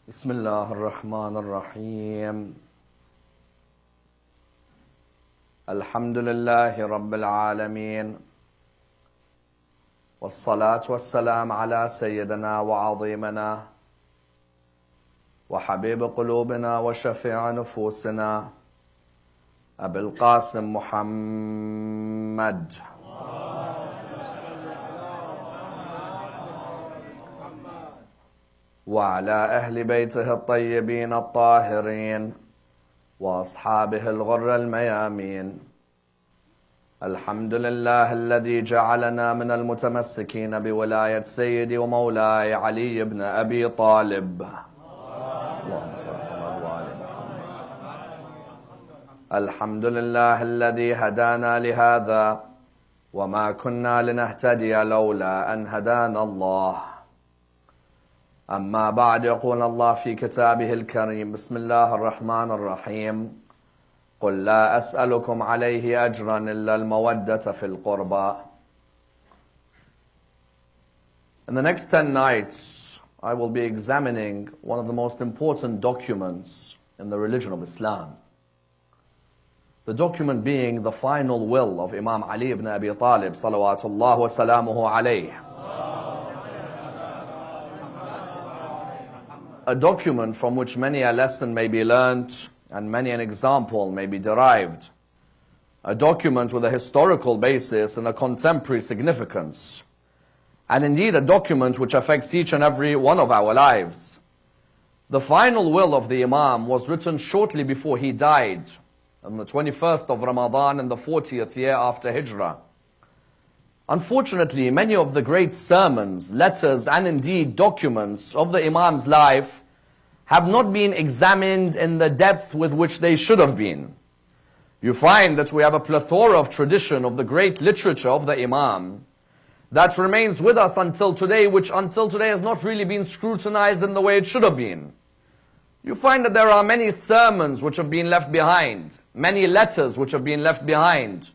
بسم الله الرحمن الرحيم الحمد لله رب العالمين والصلاة والسلام على سيدنا وعظيمنا وحبيب قلوبنا وشفيع نفوسنا أبي القاسم محمد وعلى أهل بيته الطيبين الطاهرين وأصحابه الغر الميامين. الحمد لله الذي جعلنا من المتمسكين بولاية سيدي ومولاي علي بن أبي طالب. اللهم صل على آل محمد. الحمد لله الذي هدانا لهذا وما كنا لنهتدي لولا أن هدانا الله. أما بعد، يقول الله في كتابه الكريم: بسم الله الرحمن الرحيم قل لا أسألكم عليه أجرا إلا المودة في القربى. In the next 10 nights, I will be examining one of the most important documents in the religion of Islam. The document being the final will of Imam Ali ibn Abi Talib, salawatullah wa salamuhu alayh. A document from which many a lesson may be learnt and many an example may be derived. A document with a historical basis and a contemporary significance. And indeed a document which affects each and every one of our lives. The final will of the Imam was written shortly before he died, on the 21st of Ramadan in the 40th year after Hijrah. Unfortunately, many of the great sermons, letters, and indeed documents of the Imam's life have not been examined in the depth with which they should have been. You find that we have a plethora of tradition of the great literature of the Imam that remains with us until today, which until today has not really been scrutinized in the way it should have been. You find that there are many sermons which have been left behind, many letters which have been left behind.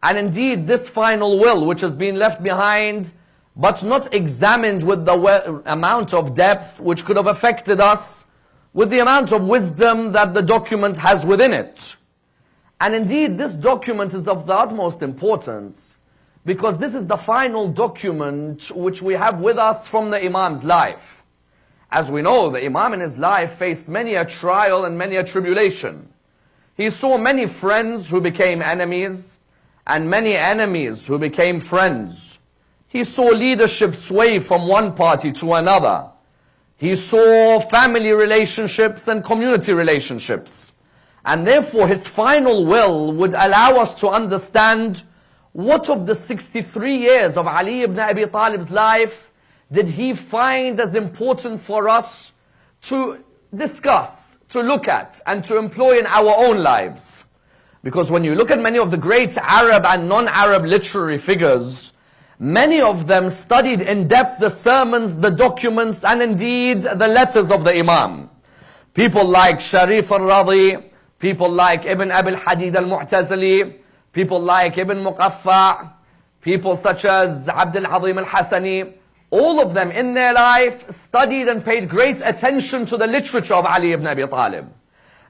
And indeed, this final will, which has been left behind, but not examined with the amount of depth which could have affected us, with the amount of wisdom that the document has within it. And indeed, this document is of the utmost importance, because this is the final document which we have with us from the Imam's life. As we know, the Imam in his life faced many a trial and many a tribulation. He saw many friends who became enemies, and many enemies who became friends. He saw leadership sway from one party to another. He saw family relationships and community relationships. And therefore his final will would allow us to understand what of the 63 years of Ali ibn Abi Talib's life did he find as important for us to discuss, to look at, and to employ in our own lives. Because when you look at many of the great Arab and non-Arab literary figures, many of them studied in depth the sermons, the documents, and indeed the letters of the Imam. People like Sharif al-Radi, people like Ibn Abi al-Hadid al-Mu'tazili, people like Ibn Muqaffa, people such as Abd al-Azim al-Hasani, all of them in their life studied and paid great attention to the literature of Ali ibn Abi Talib.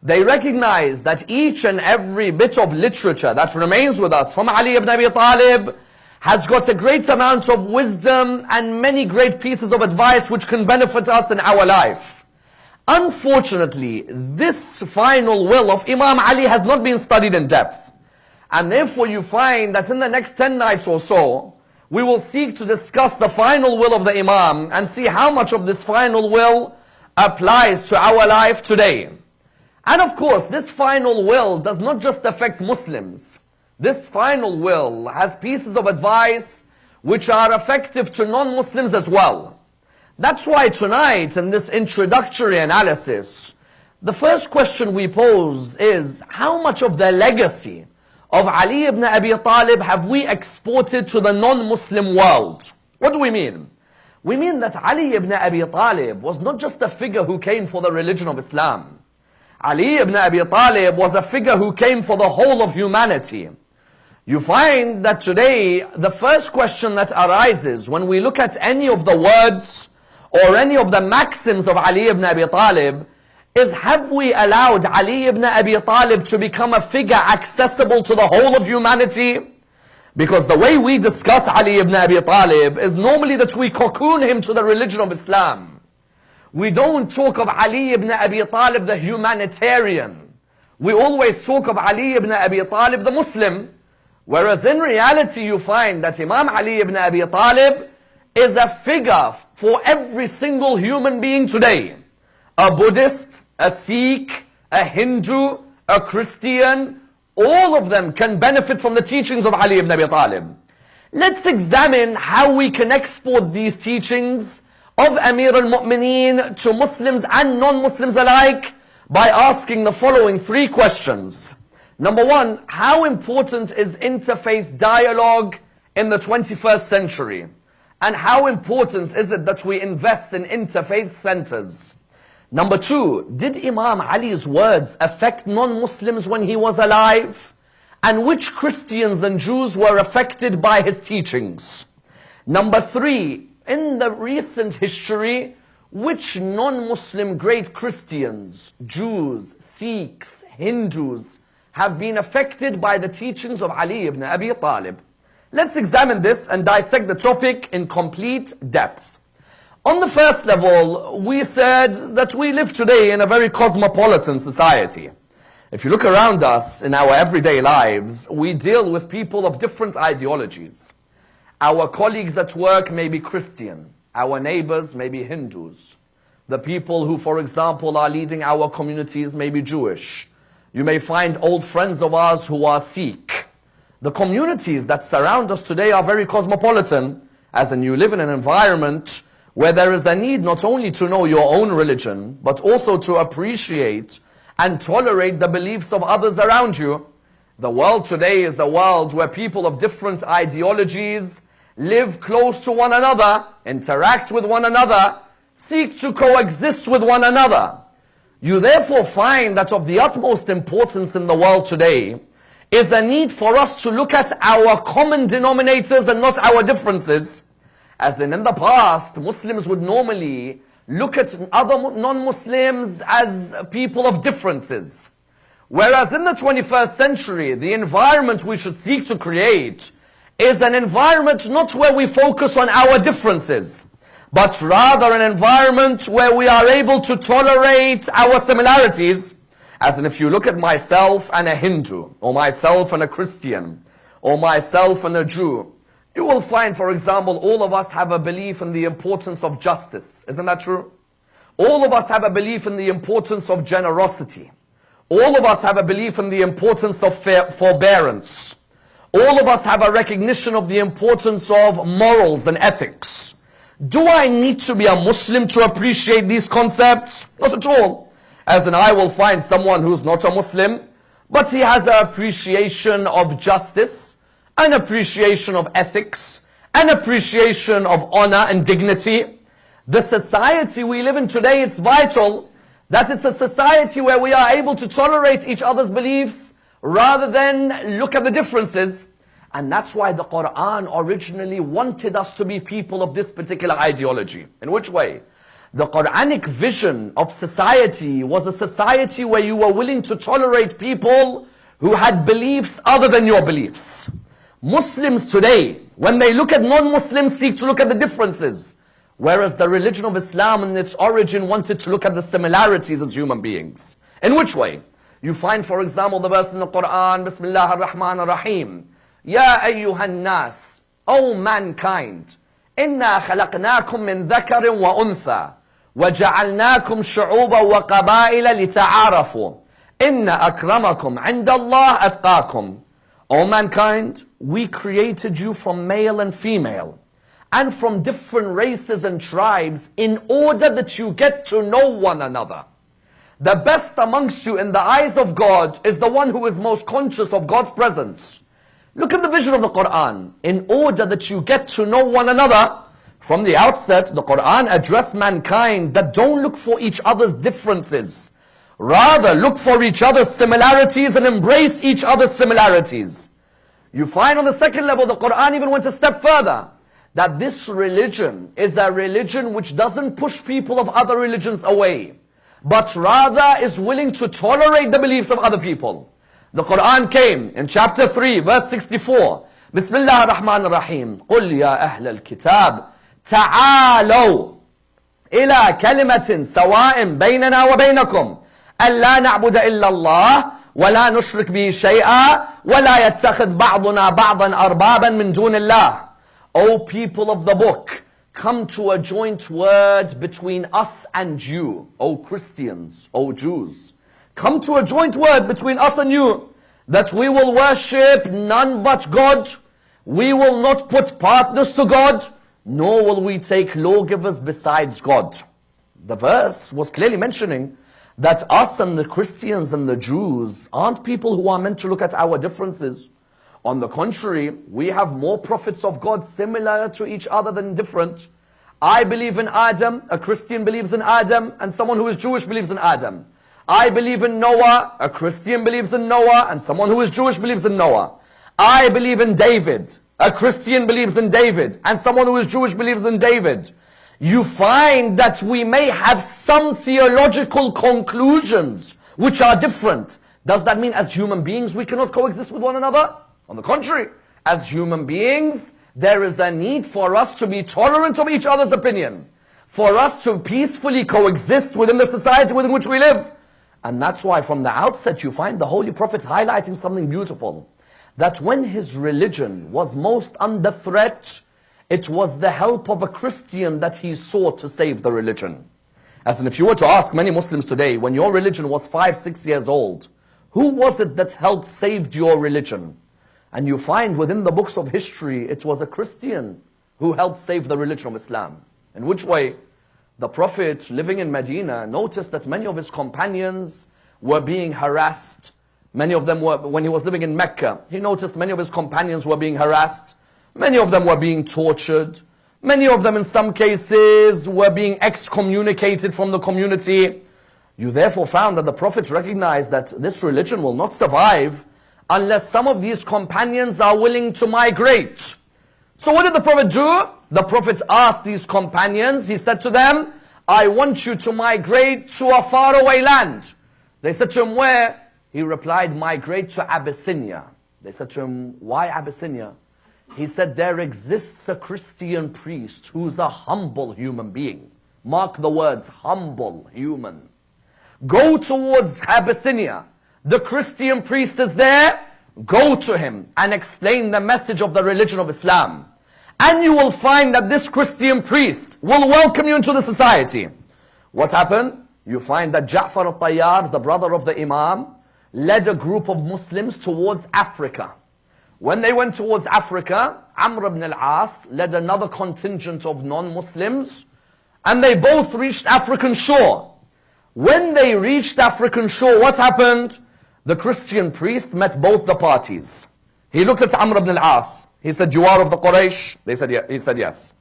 They recognize that each and every bit of literature that remains with us from Ali ibn Abi Talib has got a great amount of wisdom and many great pieces of advice which can benefit us in our life. Unfortunately, this final will of Imam Ali has not been studied in depth. And therefore you find that in the next 10 nights or so, we will seek to discuss the final will of the Imam and see how much of this final will applies to our life today. And of course, this final will does not just affect Muslims. This final will has pieces of advice which are effective to non-Muslims as well. That's why tonight, in this introductory analysis, the first question we pose is, how much of the legacy of Ali ibn Abi Talib have we exported to the non-Muslim world? What do we mean? We mean that Ali ibn Abi Talib was not just a figure who came for the religion of Islam. Ali ibn Abi Talib was a figure who came for the whole of humanity. You find that today, the first question that arises when we look at any of the words or any of the maxims of Ali ibn Abi Talib is, have we allowed Ali ibn Abi Talib to become a figure accessible to the whole of humanity? Because the way we discuss Ali ibn Abi Talib is normally that we cocoon him to the religion of Islam. We don't talk of Ali ibn Abi Talib the humanitarian. We always talk of Ali ibn Abi Talib the Muslim. Whereas in reality you find that Imam Ali ibn Abi Talib is a figure for every single human being today. A Buddhist, a Sikh, a Hindu, a Christian, all of them can benefit from the teachings of Ali ibn Abi Talib. Let's examine how we can export these teachings of Amir al-Mu'mineen to Muslims and non-Muslims alike by asking the following 3 questions. Number 1, how important is interfaith dialogue in the 21st century? And how important is it that we invest in interfaith centers? Number 2, did Imam Ali's words affect non-Muslims when he was alive? And which Christians and Jews were affected by his teachings? Number 3, in the recent history, which non-Muslim great Christians, Jews, Sikhs, Hindus have been affected by the teachings of Ali ibn Abi Talib? Let's examine this and dissect the topic in complete depth. On the first level, we said that we live today in a very cosmopolitan society. If you look around us in our everyday lives, we deal with people of different ideologies. Our colleagues at work may be Christian. Our neighbors may be Hindus. The people who, for example, are leading our communities may be Jewish. You may find old friends of ours who are Sikh. The communities that surround us today are very cosmopolitan, as in you live in an environment where there is a need not only to know your own religion, but also to appreciate and tolerate the beliefs of others around you. The world today is a world where people of different ideologies live close to one another, interact with one another, seek to coexist with one another. You therefore find that of the utmost importance in the world today is the need for us to look at our common denominators and not our differences. As in the past, Muslims would normally look at other non-Muslims as people of differences. Whereas in the 21st century, the environment we should seek to create is an environment not where we focus on our differences, but rather an environment where we are able to tolerate our similarities. As in, if you look at myself and a Hindu, or myself and a Christian, or myself and a Jew, you will find, for example, all of us have a belief in the importance of justice. Isn't that true? All of us have a belief in the importance of generosity. All of us have a belief in the importance of forbearance. All of us have a recognition of the importance of morals and ethics. Do I need to be a Muslim to appreciate these concepts? Not at all. As in, I will find someone who's not a Muslim, but he has an appreciation of justice, an appreciation of ethics, an appreciation of honor and dignity. The society we live in today, it's vital that it's a society where we are able to tolerate each other's beliefs rather than look at the differences. And that's why the Quran originally wanted us to be people of this particular ideology. In which way? The Quranic vision of society was a society where you were willing to tolerate people who had beliefs other than your beliefs. Muslims today, when they look at non-Muslims, seek to look at the differences. Whereas the religion of Islam in its origin wanted to look at the similarities as human beings. In which way? You find, for example, the verse in the Quran, Bismillah ar-Rahman ar-Rahim. Ya ayyuhan nas, O mankind, inna khalaqnakum min dhakarin wa untha, wa ja'alnakum shu'uban wa qabaila lita'arafu. Inna akramakum 'inda Allah atqakum. O mankind, we created you from male and female, and from different races and tribes in order that you get to know one another. The best amongst you in the eyes of God is the one who is most conscious of God's presence. Look at the vision of the Quran. In order that you get to know one another, from the outset, the Quran addressed mankind that don't look for each other's differences. Rather, look for each other's similarities and embrace each other's similarities. You find on the second level, the Quran even went a step further. that this religion is a religion which doesn't push people of other religions away, but rather is willing to tolerate the beliefs of other people. The Quran came in chapter 3, verse 64. Bismillah ar-Rahman ar-Rahim. قُلْ يَا أَهْلَ الْكِتَابِ تَعَالَوْا إِلَى كَلِمَةٍ سَوَاءٍ بَيْنَنَا وَبَيْنَكُمْ أَلَّا نَعْبُدَ إِلَّا اللَّهِ وَلَا نُشْرِكْ بِهِ شَيْئًا وَلَا يَتَّخِذْ بَعْضُنَا بَعْضًا أَرْبَابًا مِنْ دُونِ اللَّهِ. O people of the book, come to a joint word between us and you. O Christians, O Jews, come to a joint word between us and you, that we will worship none but God, we will not put partners to God, nor will we take lawgivers besides God. The verse was clearly mentioning that us and the Christians and the Jews aren't people who are meant to look at our differences. On the contrary, we have more prophets of God similar to each other than different. I believe in Adam, a Christian believes in Adam, and someone who is Jewish believes in Adam. I believe in Noah, a Christian believes in Noah, and someone who is Jewish believes in Noah. I believe in David, a Christian believes in David, and someone who is Jewish believes in David. You find that we may have some theological conclusions which are different. Does that mean as human beings we cannot coexist with one another? On the contrary, as human beings, there is a need for us to be tolerant of each other's opinion, for us to peacefully coexist within the society within which we live. And that's why from the outset you find the Holy Prophet highlighting something beautiful, that when his religion was most under threat, it was the help of a Christian that he sought to save the religion. As in, if you were to ask many Muslims today, when your religion was 5, 6 years old, who was it that helped save your religion? And you find within the books of history, it was a Christian who helped save the religion of Islam. In which way? The Prophet, living in Medina, noticed that many of his companions were being harassed. Many of them were, when he was living in Mecca, he noticed many of his companions were being harassed. Many of them were being tortured. Many of them, in some cases, were being excommunicated from the community. You therefore found that the Prophet recognized that this religion will not survive unless some of these companions are willing to migrate. So what did the Prophet do? The Prophet asked these companions, he said to them, I want you to migrate to a faraway land. They said to him, where? He replied, migrate to Abyssinia. They said to him, why Abyssinia? He said, there exists a Christian priest who's a humble human being. Mark the words, humble human. Go towards Abyssinia. The Christian priest is there. Go to him and explain the message of the religion of Islam. And you will find that this Christian priest will welcome you into the society. What happened? You find that Ja'far al-Tayyar, the brother of the Imam, led a group of Muslims towards Africa. When they went towards Africa, Amr ibn al-As led another contingent of non-Muslims, and they both reached African shore. When they reached African shore, what happened? The Christian priest met both the parties. He looked at Amr ibn al-As. He said, you are of the Quraysh? They said, yeah. He said, yes.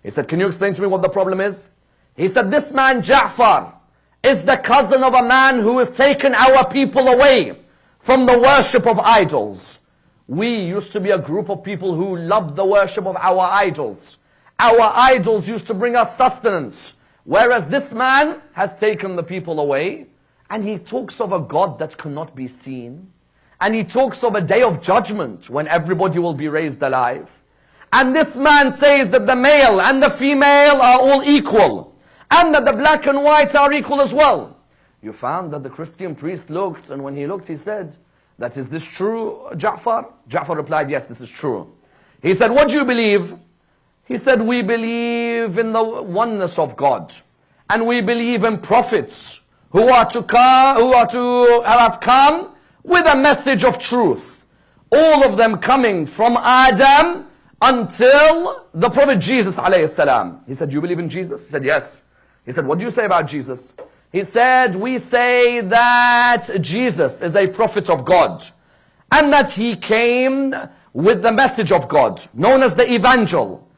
He said, can you explain to me what the problem is? He said, this man Ja'far is the cousin of a man who has taken our people away from the worship of idols. We used to be a group of people who loved the worship of our idols. Our idols used to bring us sustenance. Whereas this man has taken the people away, and he talks of a God that cannot be seen. And he talks of a day of judgment when everybody will be raised alive. And this man says that the male and the female are all equal. And that the black and white are equal as well. You found that the Christian priest looked, and when he looked, he said, that is this true, Ja'far? Ja'far replied, yes, this is true. He said, what do you believe? He said, we believe in the oneness of God. And we believe in prophets who are to have come with a message of truth. All of them coming from Adam until the Prophet Jesus alayhi salam. He said, you believe in Jesus? He said, yes. He said, what do you say about Jesus? He said, we say that Jesus is a prophet of God, and that he came with the message of God, known as the Evangel.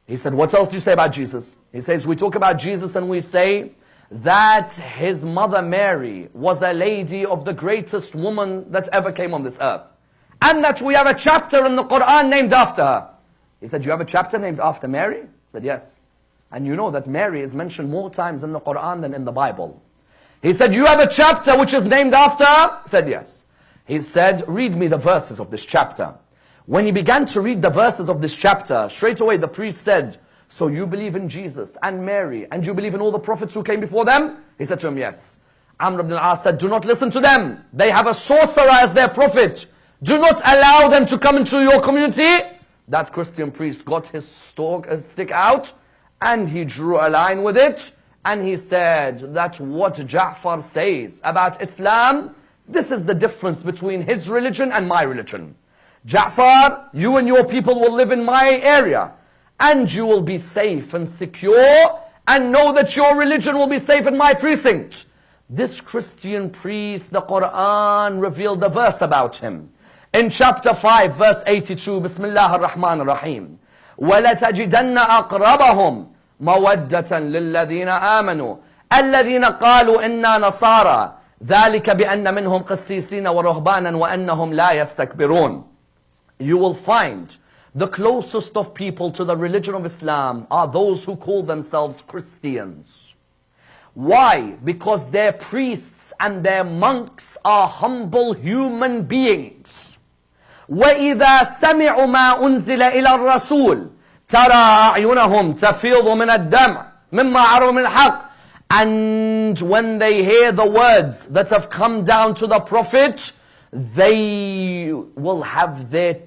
He said, what else do you say about Jesus? He says, we talk about Jesus and we say that his mother Mary was a lady of the greatest woman that ever came on this earth. And that we have a chapter in the Quran named after her. He said, you have a chapter named after Mary? I said, yes. And you know that Mary is mentioned more times in the Quran than in the Bible. He said, you have a chapter which is named after? I said, yes. He said, read me the verses of this chapter. When he began to read the verses of this chapter, straight away the priest said, so you believe in Jesus and Mary, and you believe in all the prophets who came before them? He said to him, yes. Amr ibn al-As said, do not listen to them. They have a sorcerer as their prophet. Do not allow them to come into your community. That Christian priest got his stick out, and he drew a line with it, and he said that what Ja'far says about Islam, this is the difference between his religion and my religion. Ja'far, you and your people will live in my area, and you will be safe and secure, and know that your religion will be safe in my precinct. This Christian priest, the Quran revealed the verse about him. In chapter 5, verse 82, Bismillah ar-Rahman ar-Rahim. وَلَتَجِدَنَّ أَقْرَبَهُمْ مَوَدَّةً لِلَّذِينَ آمَنُوا الَّذِينَ قَالُوا إِنَّا نَصَارَى ذَلِكَ بِأَنَّ مِنْهُمْ قِسِّيسِينَ وَرُهْبَانًا وَأَنَّهُمْ لَا يَسْتَكْبِرُونَ. You will find the closest of people to the religion of Islam are those who call themselves Christians. Why? Because their priests and their monks are humble human beings. وَإِذَا سَمِعُوا مَا أُنزِلَ إِلَى الرَّسُولِ تَرَى أَعْيُنَهُمْ تَفِيضُ مِنَ الدَّمْعِ مِمَّا عَرَوْا مِنَ الْحَقِّ. And when they hear the words that have come down to the Prophet, they will have their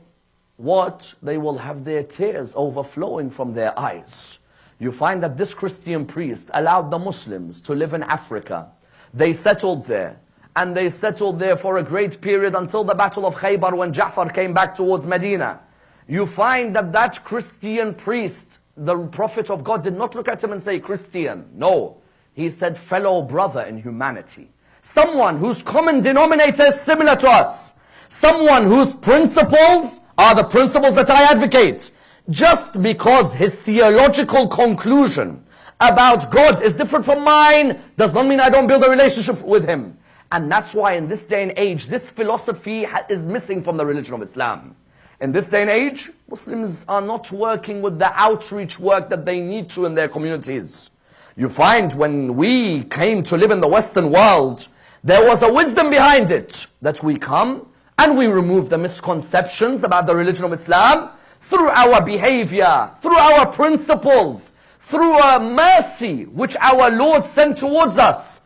They will have their tears overflowing from their eyes. You find that this Christian priest allowed the Muslims to live in Africa. They settled there. And they settled there for a great period until the Battle of Khaybar, when Ja'far came back towards Medina. You find that that Christian priest, the Prophet of God, did not look at him and say, Christian. No. He said, fellow brother in humanity. Someone whose common denominator is similar to us. Someone whose principles are the principles that I advocate. Just because his theological conclusion about God is different from mine does not mean I don't build a relationship with him. And that's why in this day and age, this philosophy is missing from the religion of Islam. In this day and age, Muslims are not working with the outreach work that they need to in their communities. You find when we came to live in the Western world, there was a wisdom behind it, that we come and we remove the misconceptions about the religion of Islam through our behavior, through our principles, through a mercy which our Lord sent towards us.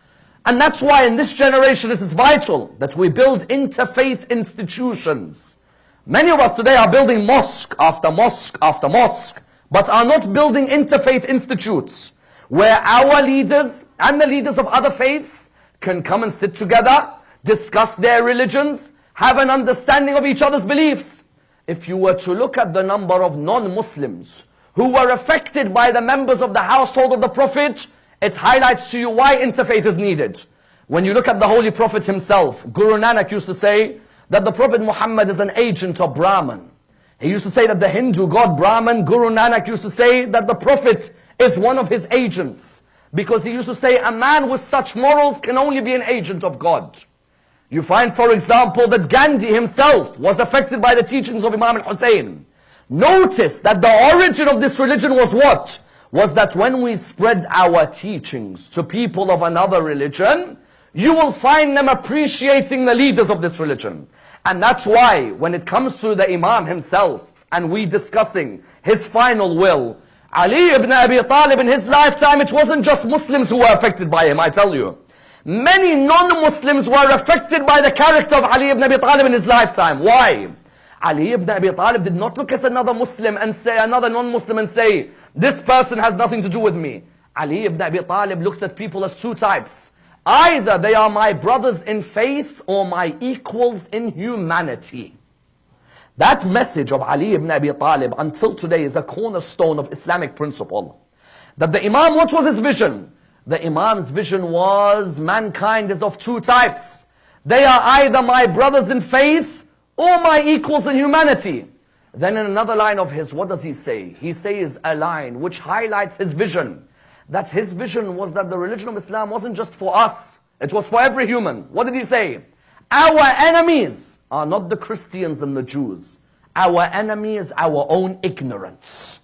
And that's why in this generation it is vital that we build interfaith institutions. Many of us today are building mosque after mosque after mosque, but are not building interfaith institutes where our leaders and the leaders of other faiths can come and sit together, discuss their religions, have an understanding of each other's beliefs. If you were to look at the number of non-Muslims who were affected by the members of the household of the Prophet, it highlights to you why interfaith is needed. When you look at the Holy Prophet himself, Guru Nanak used to say that the Prophet Muhammad is an agent of Brahman. He used to say that the Hindu god Brahman, Guru Nanak used to say that the Prophet is one of his agents. Because he used to say a man with such morals can only be an agent of God. You find, for example, that Gandhi himself was affected by the teachings of Imam al-Hussein. Notice that the origin of this religion was what? Was that when we spread our teachings to people of another religion, you will find them appreciating the leaders of this religion. And that's why when it comes to the Imam himself, and we discussing his final will, Ali ibn Abi Talib in his lifetime, it wasn't just Muslims who were affected by him, I tell you. Many non-Muslims were affected by the character of Ali ibn Abi Talib in his lifetime. Why? Ali ibn Abi Talib did not look at another Muslim and say, another non-Muslim and say, this person has nothing to do with me. Ali ibn Abi Talib looked at people as two types. Either they are my brothers in faith or my equals in humanity. That message of Ali ibn Abi Talib until today is a cornerstone of Islamic principle. That the Imam, what was his vision? The Imam's vision was mankind is of two types. They are either my brothers in faith or my equals in humanity. Then in another line of his, what does he say? He says a line which highlights his vision. That his vision was that the religion of Islam wasn't just for us. It was for every human. What did he say? Our enemies are not the Christians and the Jews. Our enemy is our own ignorance.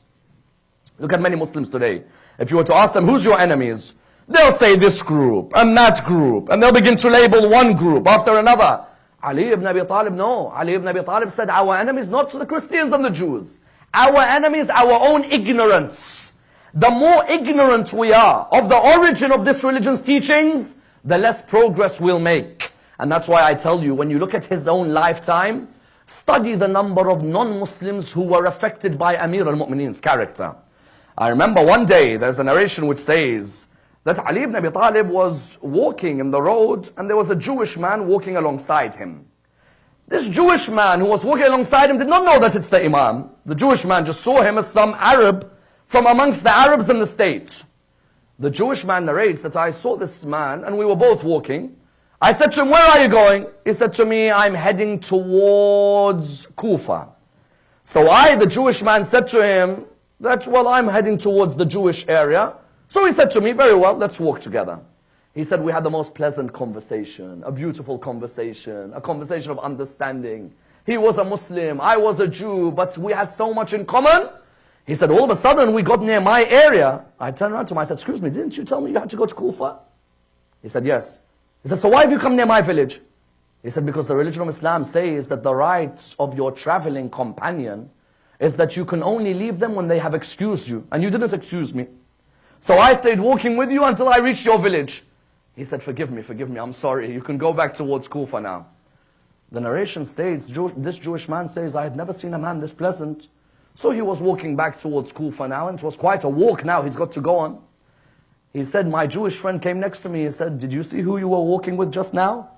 Look at many Muslims today. If you were to ask them, who's your enemies? They'll say this group and that group. And they'll begin to label one group after another. Ali ibn Abi Talib, no. Ali ibn Abi Talib said, our enemies not the Christians and the Jews. Our enemies, our own ignorance. The more ignorant we are of the origin of this religion's teachings, the less progress we'll make. And that's why I tell you, when you look at his own lifetime, study the number of non-Muslims who were affected by Amir al-Mu'mineen's character. I remember one day, there's a narration which says that Ali ibn Abi Talib was walking in the road and there was a Jewish man walking alongside him. This Jewish man who was walking alongside him did not know that it's the Imam. The Jewish man just saw him as some Arab from amongst the Arabs in the state. The Jewish man narrates that I saw this man and we were both walking. I said to him, where are you going? He said to me, I'm heading towards Kufa. So I, the Jewish man, said to him that, well, I'm heading towards the Jewish area. So he said to me, very well, let's walk together. He said we had the most pleasant conversation, a beautiful conversation, a conversation of understanding. He was a Muslim, I was a Jew, but we had so much in common. He said, all of a sudden we got near my area. I turned around to him, I said, excuse me, didn't you tell me you had to go to Kufa? He said, yes. He said, so why have you come near my village? He said, because the religion of Islam says that the rights of your traveling companion is that you can only leave them when they have excused you. And you didn't excuse me. So I stayed walking with you until I reached your village. He said, forgive me, I'm sorry. You can go back towards Kufa now. The narration states, this Jewish man says, I had never seen a man this pleasant. So he was walking back towards Kufa now, and it was quite a walk now he's got to go on. He said, my Jewish friend came next to me. He said, did you see who you were walking with just now?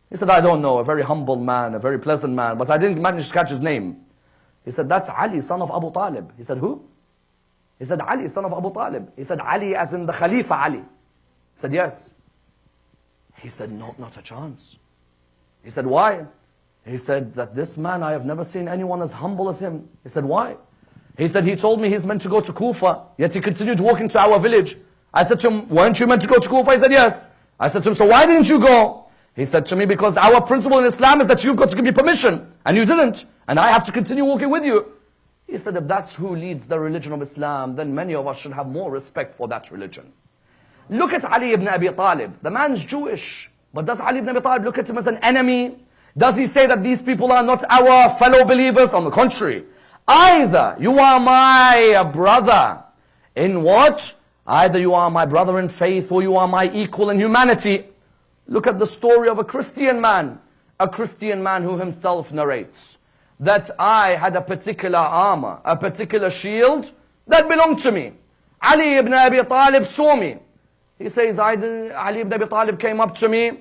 He said, I don't know, a very humble man, a very pleasant man, but I didn't manage to catch his name. He said, that's Ali, son of Abu Talib. He said, who? He said, Ali, son of Abu Talib. He said, Ali as in the Khalifa Ali. He said, yes. He said, no, not a chance. He said, why? He said that this man, I have never seen anyone as humble as him. He said, why? He said, he told me he's meant to go to Kufa, yet he continued walking to our village. I said to him, weren't you meant to go to Kufa? He said, yes. I said to him, so why didn't you go? He said to me, because our principle in Islam is that you've got to give me permission, and you didn't, and I have to continue walking with you. He said, if that's who leads the religion of Islam, then many of us should have more respect for that religion. Look at Ali ibn Abi Talib. The man's Jewish, but does Ali ibn Abi Talib look at him as an enemy? Does he say that these people are not our fellow believers? On the contrary, either you are my brother in what? Either you are my brother in faith or you are my equal in humanity. Look at the story of a Christian man who himself narrates that I had a particular armor, a particular shield that belonged to me. Ali ibn Abi Talib saw me. He says, Ali ibn Abi Talib came up to me.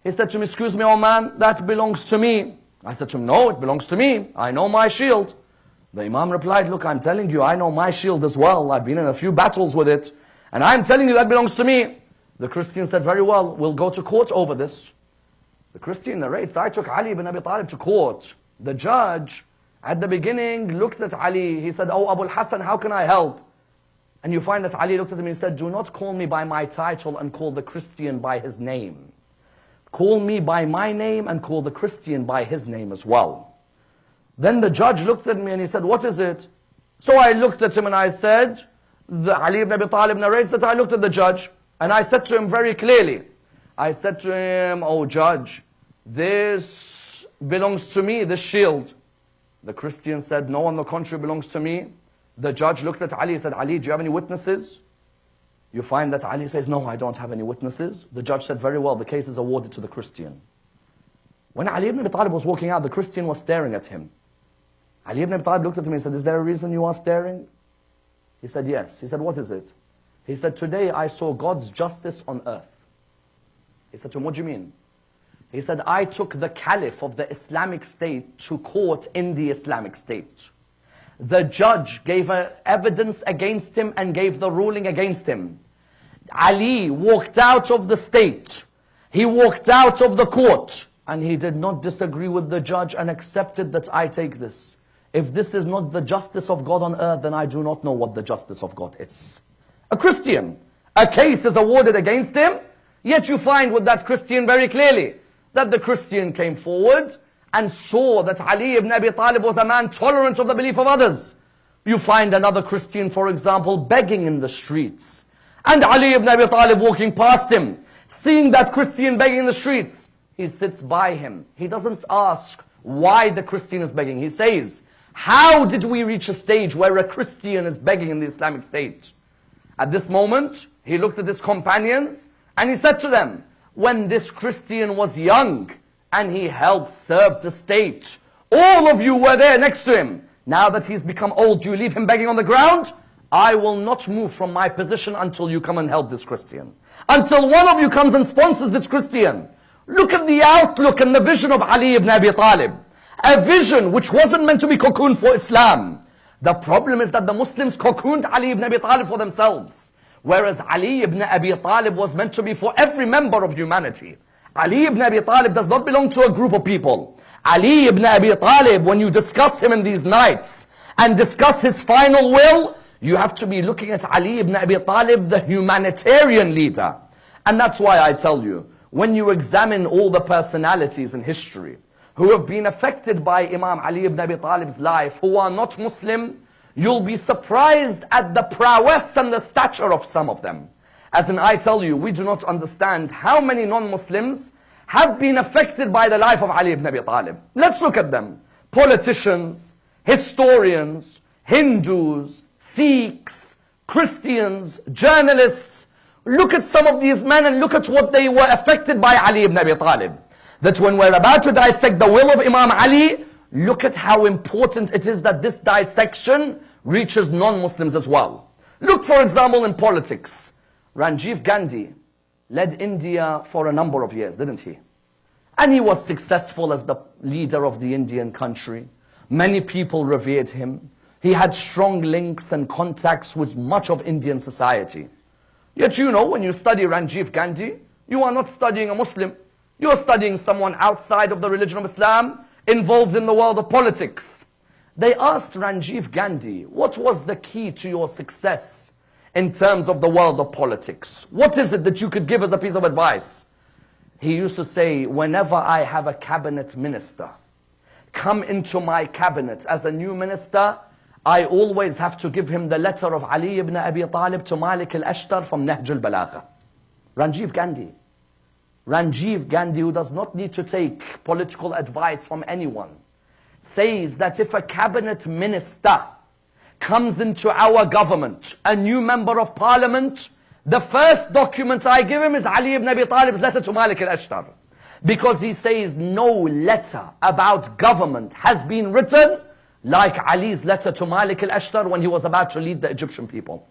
He said to me, excuse me, old man, that belongs to me. I said to him, no, it belongs to me. I know my shield. The Imam replied, look, I'm telling you, I know my shield as well. I've been in a few battles with it. And I'm telling you that belongs to me. The Christian said, very well, we'll go to court over this. The Christian narrates, I took Ali ibn Abi Talib to court. The judge, at the beginning, looked at Ali. He said, oh, Abu al-Hasan, how can I help? And you find that Ali looked at him and said, do not call me by my title and call the Christian by his name. Call me by my name and call the Christian by his name as well. Then the judge looked at me and he said, what is it? So I looked at him and I said, Ali ibn Abi Talib narrates that I looked at the judge and I said to him very clearly, I said to him, oh judge, this belongs to me, this shield. The Christian said, no, on the contrary, belongs to me. The judge looked at Ali and said, Ali, do you have any witnesses? You find that Ali says, no, I don't have any witnesses. The judge said, very well, the case is awarded to the Christian. When Ali ibn Abi Talib was walking out, the Christian was staring at him. Ali ibn Abi Talib looked at him and said, is there a reason you are staring? He said, yes. He said, what is it? He said, today I saw God's justice on earth. He said to him, what do you mean? He said, I took the caliph of the Islamic State to court in the Islamic State. The judge gave evidence against him and gave the ruling against him. Ali walked out of the state. He walked out of the court. And he did not disagree with the judge and accepted that I take this. If this is not the justice of God on earth, then I do not know what the justice of God is. A Christian, a case is awarded against him, yet you find with that Christian very clearly that the Christian came forward and saw that Ali ibn Abi Talib was a man tolerant of the belief of others. You find another Christian, for example, begging in the streets. And Ali ibn Abi Talib walking past him, seeing that Christian begging in the streets. He sits by him. He doesn't ask why the Christian is begging. He says, how did we reach a stage where a Christian is begging in the Islamic State? At this moment, he looked at his companions and he said to them, when this Christian was young and he helped serve the state, all of you were there next to him. Now that he's become old, you leave him begging on the ground? I will not move from my position until you come and help this Christian. Until one of you comes and sponsors this Christian. Look at the outlook and the vision of Ali ibn Abi Talib. A vision which wasn't meant to be cocooned for Islam. The problem is that the Muslims cocooned Ali ibn Abi Talib for themselves. Whereas Ali ibn Abi Talib was meant to be for every member of humanity. Ali ibn Abi Talib does not belong to a group of people. Ali ibn Abi Talib, when you discuss him in these nights and discuss his final will, you have to be looking at Ali ibn Abi Talib, the humanitarian leader. And that's why I tell you, when you examine all the personalities in history who have been affected by Imam Ali ibn Abi Talib's life, who are not Muslim, you'll be surprised at the prowess and the stature of some of them. As in, I tell you, we do not understand how many non-Muslims have been affected by the life of Ali ibn Abi Talib. Let's look at them. Politicians, historians, Hindus, Sikhs, Christians, journalists. Look at some of these men and look at what they were affected by Ali ibn Abi Talib. That when we're about to dissect the will of Imam Ali, look at how important it is that this dissection reaches non-Muslims as well. Look, for example, in politics. Rajiv Gandhi led India for a number of years, didn't he? And he was successful as the leader of the Indian country. Many people revered him. He had strong links and contacts with much of Indian society. Yet you know, when you study Rajiv Gandhi, you are not studying a Muslim. You are studying someone outside of the religion of Islam, involved in the world of politics. They asked Rajiv Gandhi, what was the key to your success in terms of the world of politics? What is it that you could give as a piece of advice? He used to say, whenever I have a cabinet minister come into my cabinet as a new minister, I always have to give him the letter of Ali ibn Abi Talib to Malik al-Ashtar from Nahj al-Balagha. Rajiv Gandhi. Rajiv Gandhi, who does not need to take political advice from anyone, says that if a cabinet minister comes into our government, a new member of parliament, the first document I give him is Ali ibn Abi Talib's letter to Malik al-Ashtar. Because he says no letter about government has been written like Ali's letter to Malik al-Ashtar when he was about to lead the Egyptian people.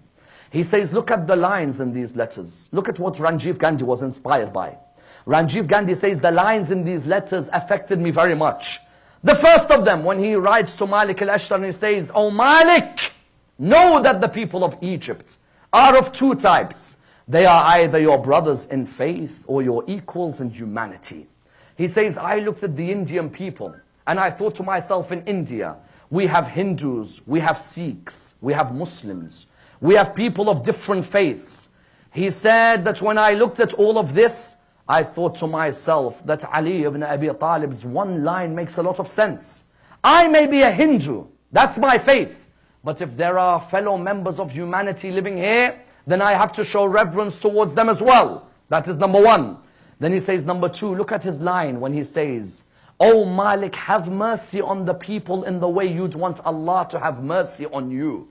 He says, look at the lines in these letters. Look at what Rajiv Gandhi was inspired by. Rajiv Gandhi says, the lines in these letters affected me very much. The first of them, when he writes to Malik al-Ashtar and he says, O Malik, know that the people of Egypt are of two types. They are either your brothers in faith or your equals in humanity. He says, I looked at the Indian people and I thought to myself, in India, we have Hindus, we have Sikhs, we have Muslims, we have people of different faiths. He said that when I looked at all of this, I thought to myself that Ali ibn Abi Talib's one line makes a lot of sense. I may be a Hindu, that's my faith. But if there are fellow members of humanity living here, then I have to show reverence towards them as well. That is number one. Then he says number two, look at his line when he says, O Malik, have mercy on the people in the way you'd want Allah to have mercy on you.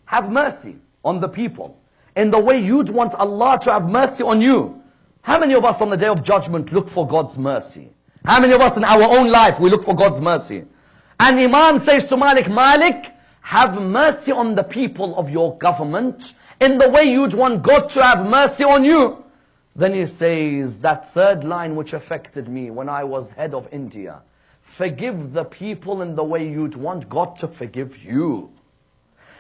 Have mercy on the people in the way you'd want Allah to have mercy on you. How many of us on the Day of Judgment look for God's mercy? How many of us in our own life, we look for God's mercy? And Imam says to Malik, Malik, have mercy on the people of your government in the way you'd want God to have mercy on you. Then he says, that third line which affected me when I was head of India, forgive the people in the way you'd want God to forgive you.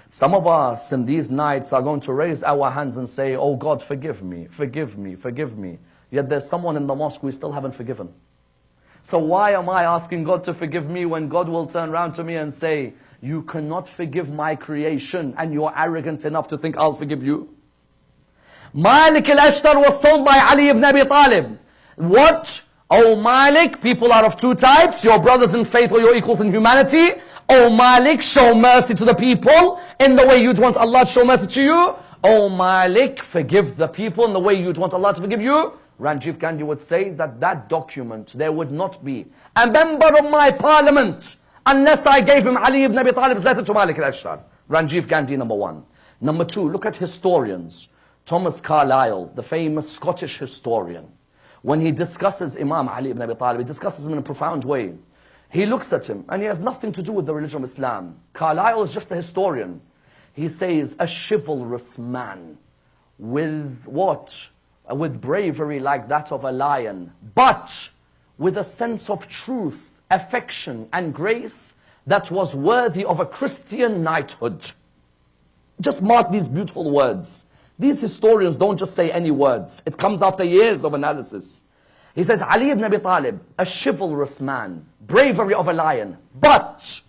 Some of us in these nights are going to raise our hands and say, oh God, forgive me, forgive me, forgive me. Yet there's someone in the mosque we still haven't forgiven. So why am I asking God to forgive me when God will turn around to me and say, you cannot forgive my creation and you're arrogant enough to think I'll forgive you? Malik al-Ashtar was told by Ali ibn Abi Talib, what O Malik, people are of two types, your brothers in faith or your equals in humanity. O Malik, show mercy to the people in the way you'd want Allah to show mercy to you. O Malik, forgive the people in the way you'd want Allah to forgive you. Ranjiv Gandhi would say that that document, there would not be a member of my parliament unless I gave him Ali ibn Abi Talib's letter to Malik al-Ashtar. Ranjiv Gandhi, number one. Number two, look at historians. Thomas Carlyle, the famous Scottish historian, when he discusses Imam Ali ibn Abi Talib, he discusses him in a profound way. He looks at him, and he has nothing to do with the religion of Islam. Carlyle is just a historian. He says, a chivalrous man with what? With bravery like that of a lion, but with a sense of truth, affection, and grace that was worthy of a Christian knighthood. Just mark these beautiful words. These historians don't just say any words. It comes after years of analysis. He says, Ali ibn Abi Talib, a chivalrous man, bravery of a lion, but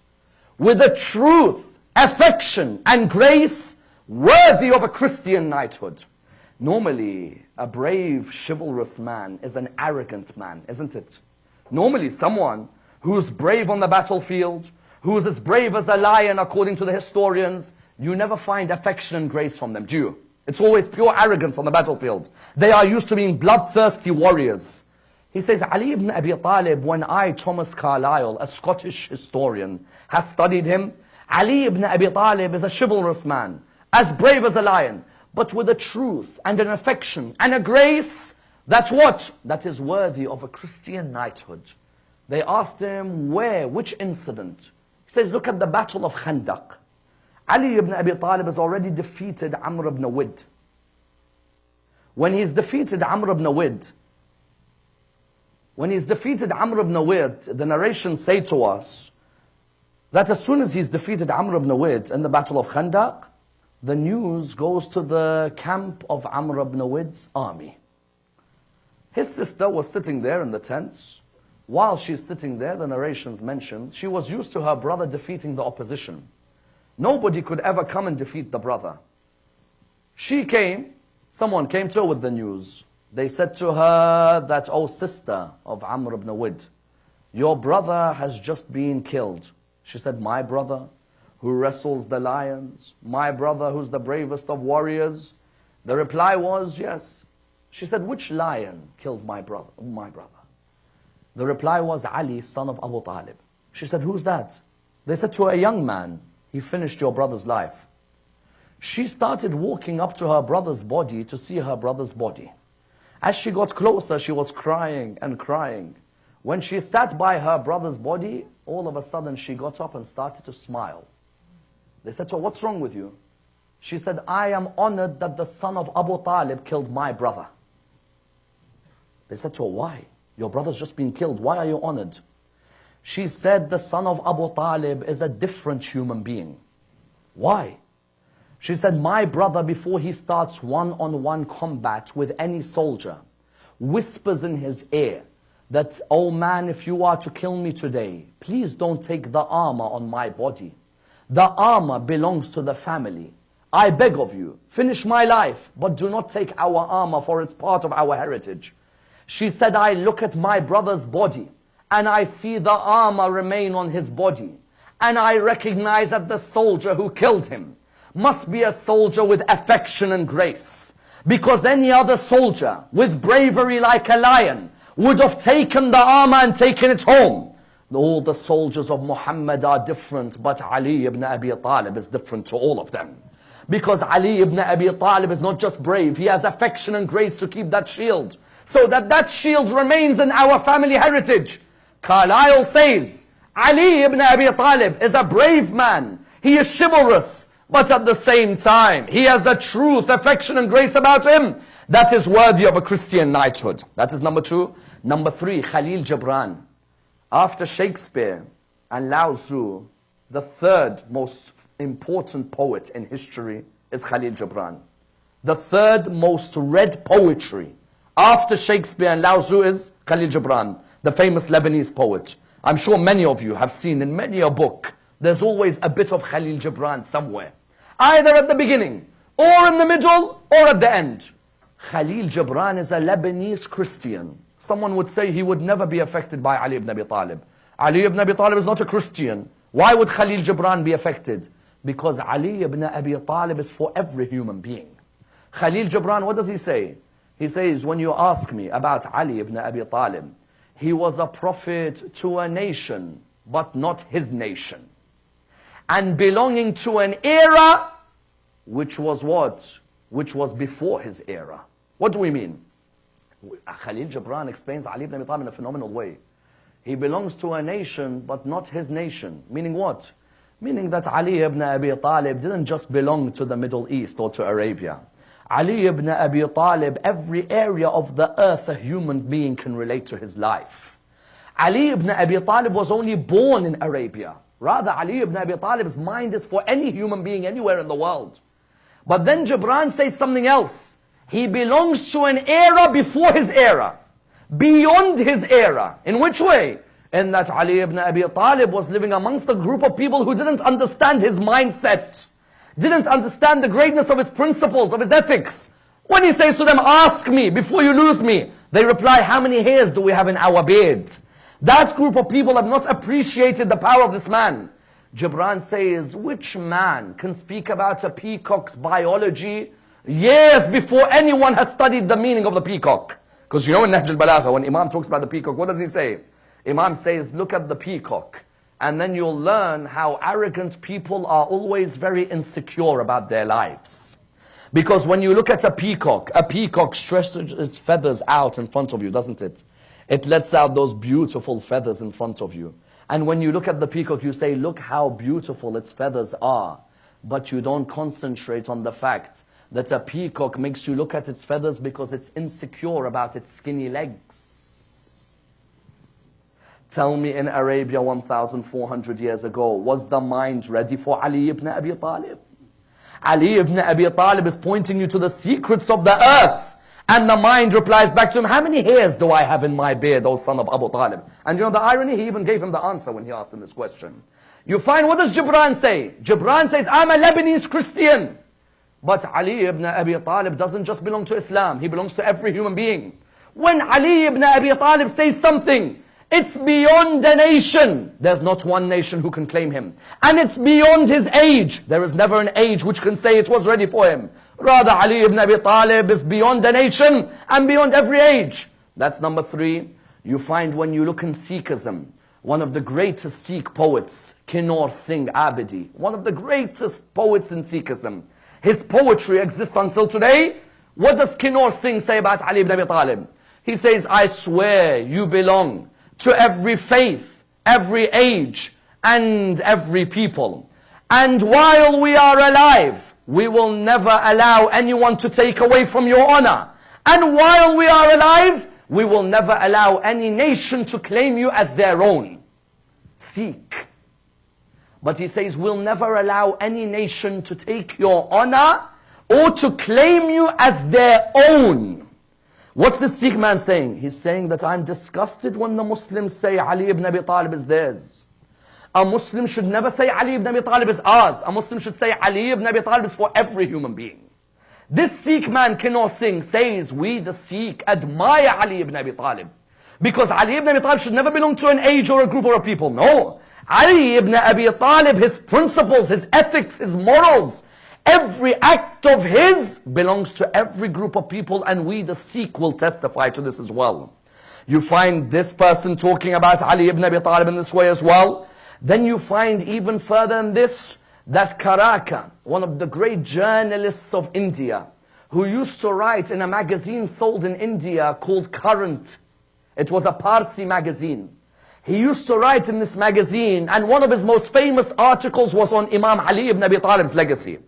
with a truth, affection, and grace worthy of a Christian knighthood. Normally, a brave, chivalrous man is an arrogant man, isn't it? Normally, someone who's brave on the battlefield, who's as brave as a lion according to the historians, you never find affection and grace from them, do you? It's always pure arrogance on the battlefield. They are used to being bloodthirsty warriors. He says, Ali ibn Abi Talib, when I, Thomas Carlyle, a Scottish historian, has studied him, Ali ibn Abi Talib is a chivalrous man, as brave as a lion, but with a truth and an affection and a grace, that's what? That is worthy of a Christian knighthood. They asked him, where? Which incident? He says, look at the Battle of Khandaq. Ali ibn Abi Talib has already defeated Amr ibn Wid. When he's defeated Amr ibn Wid, the narrations say to us that as soon as he's defeated Amr ibn Wid in the Battle of Khandaq, the news goes to the camp of Amr ibn Wid's army. His sister was sitting there in the tents. While she's sitting there, the narrations mention, she was used to her brother defeating the opposition. Nobody could ever come and defeat the brother. She came, someone came to her with the news. They said to her that, oh sister of Amr ibn Wid, your brother has just been killed. She said, my brother who wrestles the lions, my brother who's the bravest of warriors? The reply was, yes. She said, which lion killed my brother? The reply was, Ali, son of Abu Talib. She said, who's that? They said to her, a young man. He finished your brother's life. She started walking up to her brother's body to see her brother's body. As she got closer, she was crying and crying. When she sat by her brother's body, all of a sudden she got up and started to smile. They said to her, what's wrong with you? She said, I am honored that the son of Abu Talib killed my brother. They said to her, why? Your brother's just been killed. Why are you honored? She said, the son of Abu Talib is a different human being. Why? She said, my brother, before he starts one-on-one combat with any soldier, whispers in his ear that, oh man, if you are to kill me today, please don't take the armor on my body. The armor belongs to the family. I beg of you, finish my life, but do not take our armor, for it's part of our heritage. She said, I look at my brother's body, and I see the armor remain on his body. And I recognize that the soldier who killed him must be a soldier with affection and grace. Because any other soldier with bravery like a lion would have taken the armor and taken it home. All the soldiers of Muhammad are different, but Ali ibn Abi Talib is different to all of them. Because Ali ibn Abi Talib is not just brave, he has affection and grace to keep that shield, so that that shield remains in our family heritage. Carlyle says, Ali ibn Abi Talib is a brave man. He is chivalrous, but at the same time, he has a truth, affection and grace about him that is worthy of a Christian knighthood. That is number two. Number three, Khalil Gibran. After Shakespeare and Lao Tzu, the third most important poet in history is Khalil Gibran. The third most read poetry after Shakespeare and Lao Tzu is Khalil Gibran, the famous Lebanese poet. I'm sure many of you have seen in many a book, there's always a bit of Khalil Gibran somewhere. Either at the beginning, or in the middle, or at the end. Khalil Gibran is a Lebanese Christian, Someone would say he would never be affected by Ali ibn Abi Talib. Ali ibn Abi Talib is not a Christian. Why would Khalil Gibran be affected? Because Ali ibn Abi Talib is for every human being. Khalil Gibran, what does he say? He says, when you ask me about Ali ibn Abi Talib, he was a prophet to a nation, but not his nation. And belonging to an era, which was what? Which was before his era. What do we mean? Khalil Gibran explains Ali ibn Abi Talib in a phenomenal way. He belongs to a nation, but not his nation. Meaning what? Meaning that Ali ibn Abi Talib didn't just belong to the Middle East or to Arabia. Ali ibn Abi Talib, every area of the earth a human being can relate to his life. Ali ibn Abi Talib was only born in Arabia. Rather, Ali ibn Abi Talib's mind is for any human being anywhere in the world. But then Gibran says something else. He belongs to an era before his era. Beyond his era. In which way? In that Ali ibn Abi Talib was living amongst a group of people who didn't understand his mindset. Didn't understand the greatness of his principles, of his ethics. When he says to them, ask me before you lose me, they reply, how many hairs do we have in our beard? That group of people have not appreciated the power of this man. Gibran says, which man can speak about a peacock's biology years before anyone has studied the meaning of the peacock? Because you know in Nahj al-Balagha, when Imam talks about the peacock, what does he say? Imam says, look at the peacock. And then you'll learn how arrogant people are always very insecure about their lives. Because when you look at a peacock stretches its feathers out in front of you, doesn't it? It lets out those beautiful feathers in front of you. And when you look at the peacock, you say, look how beautiful its feathers are. But you don't concentrate on the fact that a peacock makes you look at its feathers because it's insecure about its skinny legs. Tell me, in Arabia 1,400 years ago, was the mind ready for Ali ibn Abi Talib? Ali ibn Abi Talib is pointing you to the secrets of the earth. And the mind replies back to him, how many hairs do I have in my beard, O son of Abu Talib? And you know the irony? He even gave him the answer when he asked him this question. You find, what does Gibran say? Gibran says, I'm a Lebanese Christian. But Ali ibn Abi Talib doesn't just belong to Islam. He belongs to every human being. When Ali ibn Abi Talib says something, it's beyond a nation. There's not one nation who can claim him. And it's beyond his age. There is never an age which can say it was ready for him. Rather, Ali ibn Abi Talib is beyond a nation and beyond every age. That's number 3. You find when you look in Sikhism, one of the greatest Sikh poets, Kinnaur Singh Abidi, one of the greatest poets in Sikhism. His poetry exists until today. What does Kinnaur Singh say about Ali ibn Abi Talib? He says, I swear you belong to every faith, every age, and every people. And while we are alive, we will never allow anyone to take away from your honor. And while we are alive, we will never allow any nation to claim you as their own. Seek. But he says, we'll never allow any nation to take your honor or to claim you as their own. What's the Sikh man saying? He's saying that I'm disgusted when the Muslims say Ali ibn Abi Talib is theirs. A Muslim should never say Ali ibn Abi Talib is ours. A Muslim should say Ali ibn Abi Talib is for every human being. This Sikh man, Kinnaur Singh, says we the Sikh admire Ali ibn Abi Talib. Because Ali ibn Abi Talib should never belong to an age or a group or a people. No. Ali ibn Abi Talib, his principles, his ethics, his morals, every act of his belongs to every group of people, and we the Sikh will testify to this as well. You find this person talking about Ali ibn Abi Talib in this way as well. Then you find even further than this, that Karaka, one of the great journalists of India, who used to write in a magazine sold in India called Current. It was a Parsi magazine. He used to write in this magazine, and one of his most famous articles was on Imam Ali ibn Abi Talib's legacy.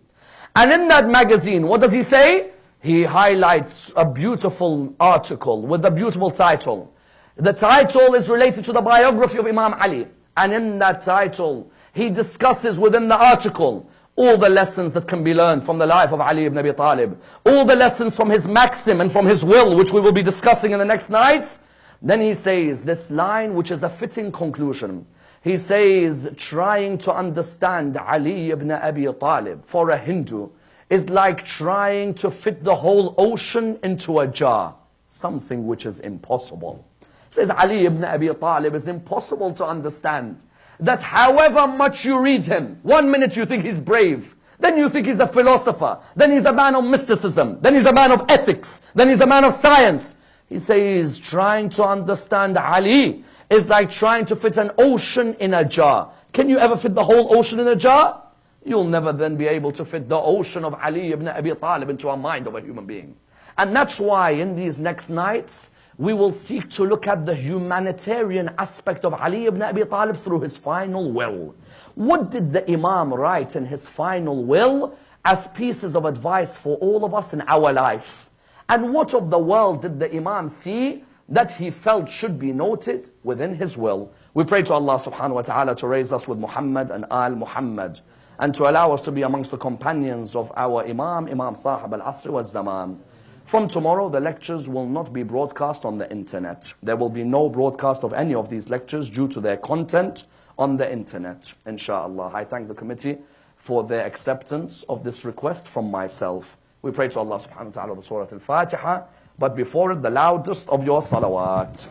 And in that magazine, what does he say? He highlights a beautiful article with a beautiful title. The title is related to the biography of Imam Ali. And in that title, he discusses within the article all the lessons that can be learned from the life of Ali ibn Abi Talib. All the lessons from his maxim and from his will, which we will be discussing in the next nights. Then he says this line, which is a fitting conclusion. He says, trying to understand Ali ibn Abi Talib for a Hindu is like trying to fit the whole ocean into a jar. something which is impossible. Says Ali ibn Abi Talib, is impossible to understand that however much you read him, 1 minute you think he's brave, then you think he's a philosopher, then he's a man of mysticism, then he's a man of ethics, then he's a man of science. He says trying to understand Ali is like trying to fit an ocean in a jar. Can you ever fit the whole ocean in a jar? You'll never then be able to fit the ocean of Ali ibn Abi Talib into a mind of a human being. And that's why in these next nights, we will seek to look at the humanitarian aspect of Ali ibn Abi Talib through his final will. What did the Imam write in his final will as pieces of advice for all of us in our life? And what of the world did the Imam see that he felt should be noted within his will? We pray to Allah subhanahu wa ta'ala to raise us with Muhammad and Al Muhammad, and to allow us to be amongst the companions of our Imam, Imam Sahib al-Asr wal-Zaman. From tomorrow, the lectures will not be broadcast on the internet. There will be no broadcast of any of these lectures due to their content on the internet, inshallah. I thank the committee for their acceptance of this request from myself. We pray to Allah subhanahu wa ta'ala with Surah Al-Fatiha, but before it, the loudest of your salawat.